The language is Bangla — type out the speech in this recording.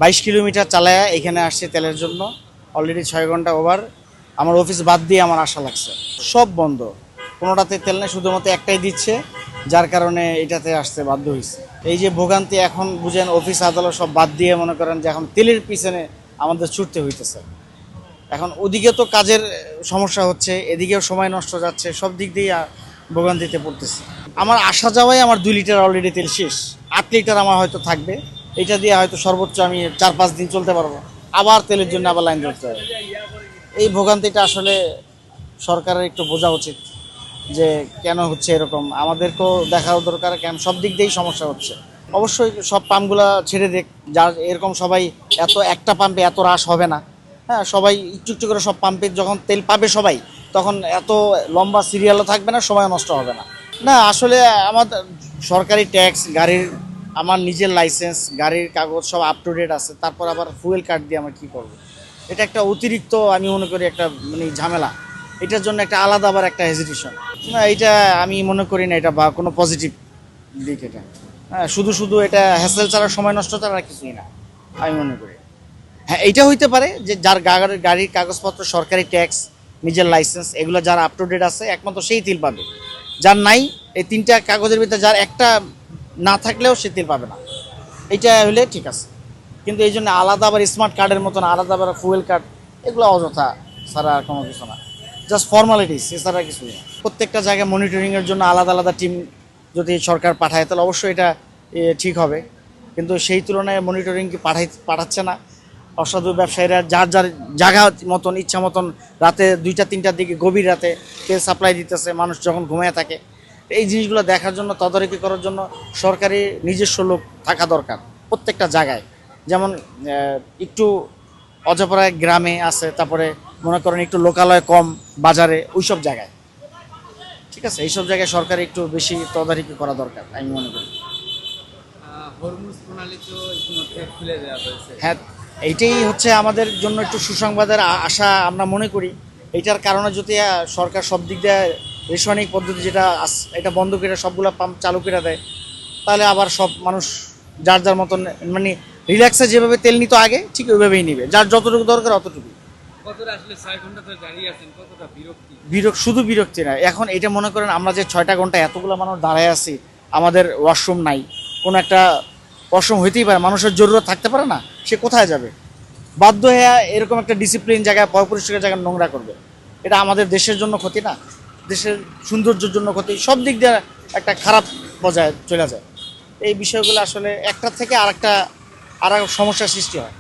22 কিলোমিটার চালায়া এখানে আসছে তেলের জন্য। অলরেডি 6 ঘন্টা ওভার। আমার অফিস বাদ দিয়ে আমার আশা লাগছে, সব বন্ধ, কোনোটাতে তেল নেই, শুধুমাত্র একটাই দিচ্ছে, যার কারণে এটাতে আসতে বাধ্য হয়েছে। এই যে ভোগান্তি, এখন বুঝেন অফিস আদালত সব বাদ দিয়ে মনে করেন যে এখন তেলের পিছনে আমাদের ছুটতে হইতেছে। এখন ওদিকে তো কাজের সমস্যা হচ্ছে, এদিকেও সময় নষ্ট যাচ্ছে, সব দিক দিয়ে ভোগান্তিতে পড়তেছে। আমার আসা যাওয়াই আমার 2 লিটার অলরেডি তেল শেষ, 8 লিটার আমার হয়তো থাকবে। এটা দিয়ে হয়তো সর্বোচ্চ আমি 4-5 দিন চলতে পারবো, আবার তেলের জন্য আবার লাইন ধরতে হবে। এই ভোগান্তিটা আসলে সরকারের একটু বোঝা উচিত যে কেন হচ্ছে এরকম, আমাদেরকেও দেখাও দরকার কেন সব দিক দিয়েই সমস্যা হচ্ছে। অবশ্যই সব পাম্পগুলো ছেড়ে দেখ, যার এরকম সবাই এত একটা পাম্পে এত হ্রাস হবে না। হ্যাঁ, সবাই একটু একটু করে সব পাম্পে যখন তেল পাবে সবাই, তখন এত লম্বা সিরিয়ালও থাকবে না, সময় নষ্ট হবে না। না আসলে আমাদের সরকারি ট্যাক্স, গাড়ির আমার নিজের লাইসেন্স, গাড়ির কাগজ সব আপ টু ডেট আছে, তারপর আবার ফুয়েল কার্ড দিয়ে আমরা কী করবো? এটা একটা অতিরিক্ত, আমি মনে করি একটা মানে ঝামেলা। এটার জন্য একটা আলাদা আবার একটা হেজিটেশন। না, এটা আমি মনে করি না এটা বা কোনো পজিটিভ দিক এটা। হ্যাঁ, শুধু শুধু এটা হ্যাসেল ছাড়া, সময় নষ্ট ছাড়া কিছুই না আমি মনে করি। হ্যাঁ, এইটা হইতে পারে যে যার গাড়ির কাগজপত্র, সরকারি ট্যাক্স, নিজের লাইসেন্স, এগুলো যার আপ টু ডেট আছে একমাত্র সেই তেল পাবে। যার নাই, এই 3টা কাগজের ভিতরে যার একটা না থাকলেও সে তেল পাবে না। এইটা হলে ঠিক আছে, কিন্তু এই জন্য আলাদা আবার স্মার্ট কার্ডের মতন আলাদা আবার ফুয়েল কার্ড, এগুলো অযথা ছাড়া আর কোনো কিছু না, জাস্ট ফর্মালিটিস, এছাড়া কিছুই না। প্রত্যেকটা জায়গায় মনিটরিংয়ের জন্য আলাদা আলাদা টিম যদি সরকার পাঠায় তাহলে অবশ্যই এটা ঠিক হবে, কিন্তু সেই তুলনায় মনিটরিং কি পাঠাচ্ছে না। অসাধু ব্যবসায়ীরা যার যার জায়গা মতন, ইচ্ছা মতন রাতে 2টা-3টার দিকে গভীর রাতে তেল সাপ্লাই দিতেছে, মানুষ যখন ঘুমিয়ে থাকে। এই জিনিসগুলো দেখার জন্য, তদারকি করার জন্য সরকারি নিজস্ব লোক থাকা দরকার প্রত্যেকটা জায়গায়। যেমন একটু অজপাড়ায় গ্রামে আছে, তারপরে মনে করেন একটু লোকালয় কম বাজারে, ওইসব জায়গায়, ঠিক আছে, এইসব জায়গায় সরকার একটু বেশি তদারকি করা দরকার আমি মনে করি। হরমুজ প্রণালী তো ইতিমধ্যে খুলে দেওয়া হয়েছে। হ্যাঁ, এইটাই হচ্ছে আমাদের জন্য একটু সুসংবাদের আশা আমরা মনে করি। এইটার কারণে যদি সরকার সব দিক দিয়ে রেশনিং পদ্ধতি যেটা এটা বন্ধ করে সবগুলো পাম্প চালু করে দেয়, তাহলে আবার সব মানুষ যার যার মতন মানে রিল্যাক্সে যেভাবে তেল নিত আগে, ঠিক ওইভাবেই নিবে, যার যতটুকু দরকার অতটুকু। কতটা আসলে 6 ঘন্টা ধরে দাঁড়িয়ে আছেন, কতটা বিরক্তি? শুধু বিরক্তি না, এখন এটা মনে করেন আমরা যে 6টা ঘন্টা এতগুলো মানুষ দাঁড়ায় আছি, আমাদের ওয়াশরুম নাই, কোনো একটা ওয়াশরুম হইতেই পারে, মানুষের জরুরত থাকতে পারে না, সে কোথায় যাবে? বাধ্য হয়ে এরকম একটা ডিসিপ্লিন জায়গায়, পরিষ্কার জায়গায় নোংরা করবে। এটা আমাদের দেশের জন্য ক্ষতি না, দেশের সৌন্দর্যের জন্য ক্ষতি, সব দিক দিয়ে একটা খারাপ পর্যায়ে চলে যায়। এই বিষয়গুলো আসলে একটা থেকে আর সমস্যার সৃষ্টি হয়।